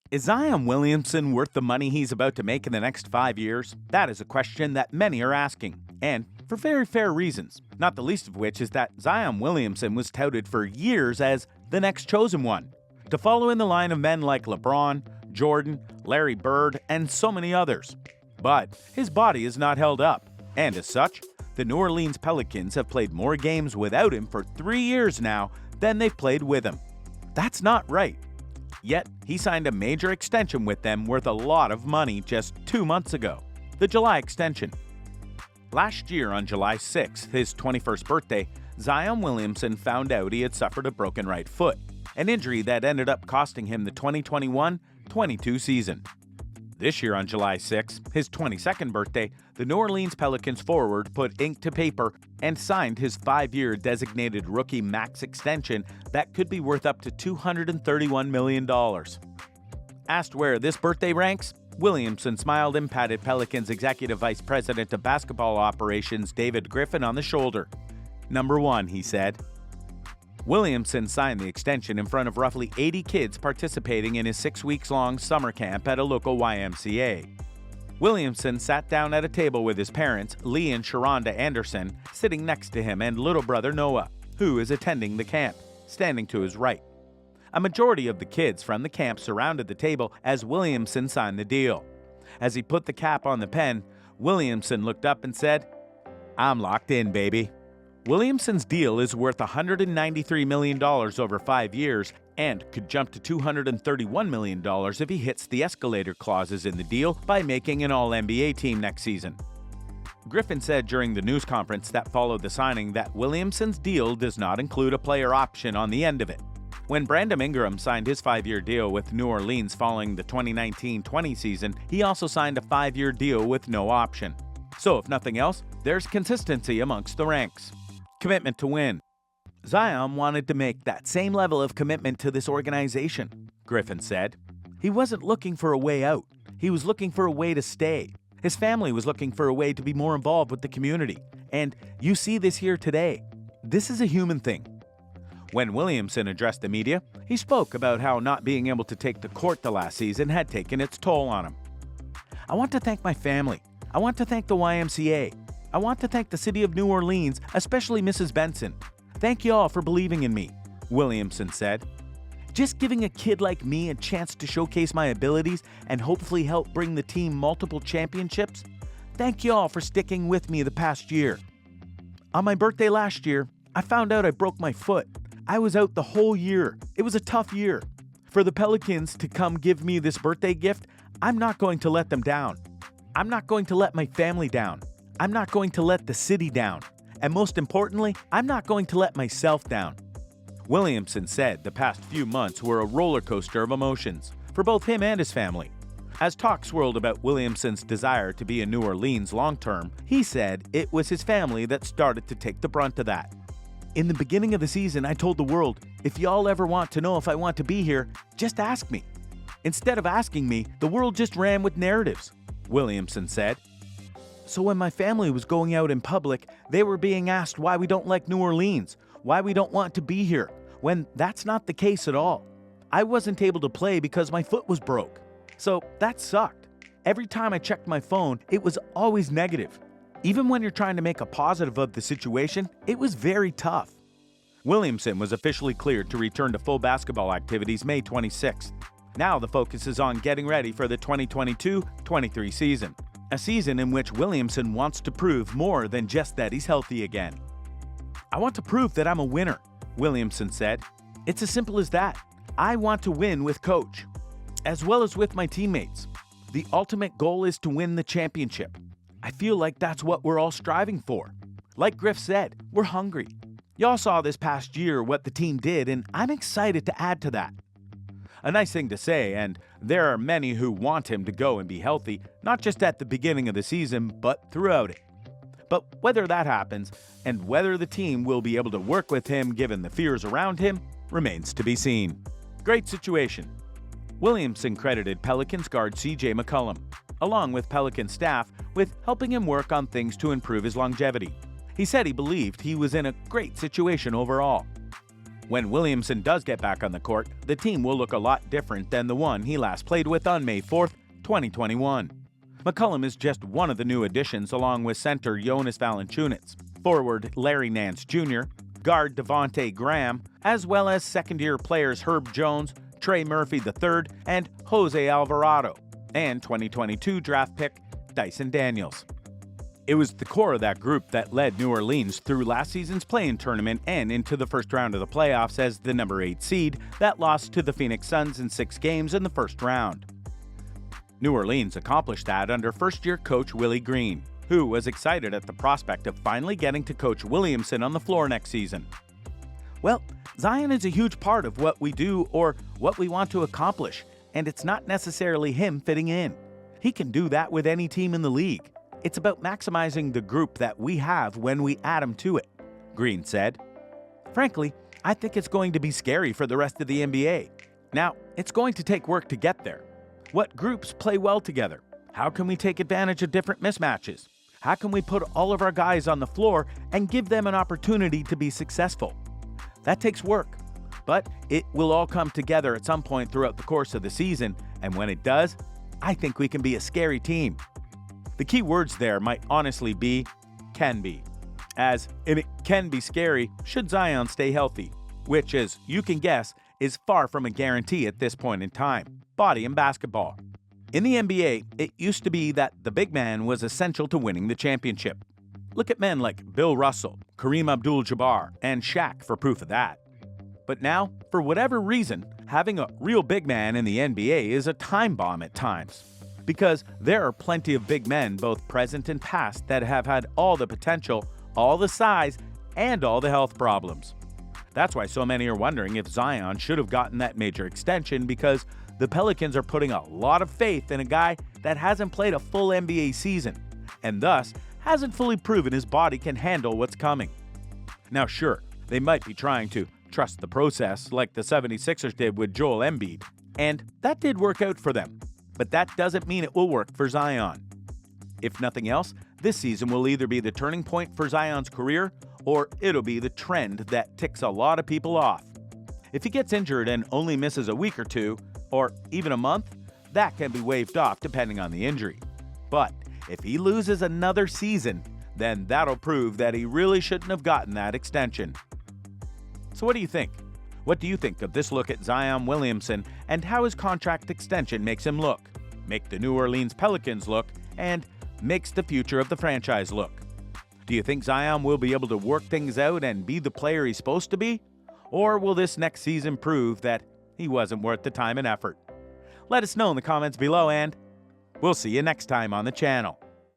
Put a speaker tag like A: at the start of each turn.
A: Is Zion Williamson worth the money he's about to make in the next 5 years? That is a question that many are asking, and for very fair reasons, not the least of which is that Zion Williamson was touted for years as the next chosen one, to follow in the line of men like LeBron, Jordan, Larry Bird, and so many others. But his body is not held up, and as such, the New Orleans Pelicans have played more games without him for 3 years now than they've played with him. That's not right. Yet, he signed a major extension with them worth a lot of money just 2 months ago, the July extension. Last year on July 6th, his 21st birthday, Zion Williamson found out he had suffered a broken right foot, an injury that ended up costing him the 2021-22 season. This year on July 6th, his 22nd birthday, the New Orleans Pelicans forward put ink to paper and signed his 5-year designated rookie max extension that could be worth up to $231 million. Asked where this birthday ranks, Williamson smiled and patted Pelicans Executive Vice President of Basketball Operations David Griffin on the shoulder. "Number 1, he said. Williamson signed the extension in front of roughly 80 kids participating in his 6-week-long summer camp at a local YMCA. Williamson sat down at a table with his parents, Lee and Sharonda Anderson, sitting next to him, and little brother Noah, who is attending the camp, standing to his right. A majority of the kids from the camp surrounded the table as Williamson signed the deal. As he put the cap on the pen, Williamson looked up and said, "I'm locked in, baby." Williamson's deal is worth $193 million over 5 years and could jump to $231 million if he hits the escalator clauses in the deal by making an All-NBA team next season. Griffin said during the news conference that followed the signing that Williamson's deal does not include a player option on the end of it. When Brandon Ingram signed his 5-year deal with New Orleans following the 2019-20 season, he also signed a 5-year deal with no option. So if nothing else, there's consistency amongst the ranks. Commitment to win. Zion wanted to make that same level of commitment to this organization, Griffin said. He wasn't looking for a way out. He was looking for a way to stay. His family was looking for a way to be more involved with the community. And you see this here today. This is a human thing. When Williamson addressed the media, he spoke about how not being able to take the court the last season had taken its toll on him. "I want to thank my family. I want to thank the YMCA. I want to thank the city of New Orleans, especially Mrs. Benson. Thank you all for believing in me," Williamson said. "Just giving a kid like me a chance to showcase my abilities and hopefully help bring the team multiple championships. Thank you all for sticking with me the past year. On my birthday last year, I found out I broke my foot. I was out the whole year. It was a tough year. For the Pelicans to come give me this birthday gift, I'm not going to let them down. I'm not going to let my family down. I'm not going to let the city down. And most importantly, I'm not going to let myself down." Williamson said the past few months were a roller coaster of emotions for both him and his family. As talk swirled about Williamson's desire to be in New Orleans long-term, he said it was his family that started to take the brunt of that. "In the beginning of the season, I told the world, if y'all ever want to know if I want to be here, just ask me. Instead of asking me, the world just ran with narratives," Williamson said. "So when my family was going out in public, they were being asked why we don't like New Orleans, why we don't want to be here, when that's not the case at all. I wasn't able to play because my foot was broke. So that sucked. Every time I checked my phone, it was always negative. Even when you're trying to make a positive of the situation, it was very tough." Williamson was officially cleared to return to full basketball activities May 26th. Now the focus is on getting ready for the 2022-23 season. A season in which Williamson wants to prove more than just that he's healthy again. "I want to prove that I'm a winner," Williamson said. "It's as simple as that. I want to win with Coach, as well as with my teammates. The ultimate goal is to win the championship. I feel like that's what we're all striving for. Like Griff said, we're hungry. Y'all saw this past year what the team did, and I'm excited to add to that." A nice thing to say, and there are many who want him to go and be healthy, not just at the beginning of the season, but throughout it. But whether that happens, and whether the team will be able to work with him given the fears around him, remains to be seen. Great situation. Williamson credited Pelicans guard C.J. McCollum, along with Pelican staff, with helping him work on things to improve his longevity. He said he believed he was in a great situation overall. When Williamson does get back on the court, the team will look a lot different than the one he last played with on May 4th, 2021. McCollum is just one of the new additions along with center Jonas Valanciunas, forward Larry Nance Jr., guard Devontae Graham, as well as second-year players Herb Jones, Trey Murphy III, and Jose Alvarado, and 2022 draft pick Dyson Daniels. It was the core of that group that led New Orleans through last season's play-in tournament and into the first round of the playoffs as the number 8 seed that lost to the Phoenix Suns in 6 games in the first round. New Orleans accomplished that under first-year coach Willie Green, who was excited at the prospect of finally getting to coach Williamson on the floor next season. Well, Zion is a huge part of what we do or what we want to accomplish, and it's not necessarily him fitting in. He can do that with any team in the league. It's about maximizing the group that we have when we add him to it, Green said. Frankly, I think it's going to be scary for the rest of the NBA. Now, it's going to take work to get there. What groups play well together? How can we take advantage of different mismatches? How can we put all of our guys on the floor and give them an opportunity to be successful? That takes work, but it will all come together at some point throughout the course of the season, and when it does, I think we can be a scary team. The key words there might honestly be can be, as in it can be scary should Zion stay healthy, which, as you can guess, is far from a guarantee at this point in time. Body in basketball. In the NBA, it used to be that the big man was essential to winning the championship. Look at men like Bill Russell, Kareem Abdul-Jabbar, and Shaq for proof of that. But now, for whatever reason, having a real big man in the NBA is a time bomb at times. Because there are plenty of big men, both present and past, that have had all the potential, all the size, and all the health problems. That's why so many are wondering if Zion should have gotten that major extension, because the Pelicans are putting a lot of faith in a guy that hasn't played a full NBA season, and thus hasn't fully proven his body can handle what's coming. Now sure, they might be trying to trust the process like the 76ers did with Joel Embiid, and that did work out for them, but that doesn't mean it will work for Zion. If nothing else, this season will either be the turning point for Zion's career, or it'll be the trend that ticks a lot of people off. If he gets injured and only misses a week or two, or even a month, that can be waved off depending on the injury. But if he loses another season, then that'll prove that he really shouldn't have gotten that extension. So what do you think? What do you think of this look at Zion Williamson and how his contract extension makes him look, make the New Orleans Pelicans look, and makes the future of the franchise look? Do you think Zion will be able to work things out and be the player he's supposed to be? Or will this next season prove that he wasn't worth the time and effort? Let us know in the comments below, and we'll see you next time on the channel.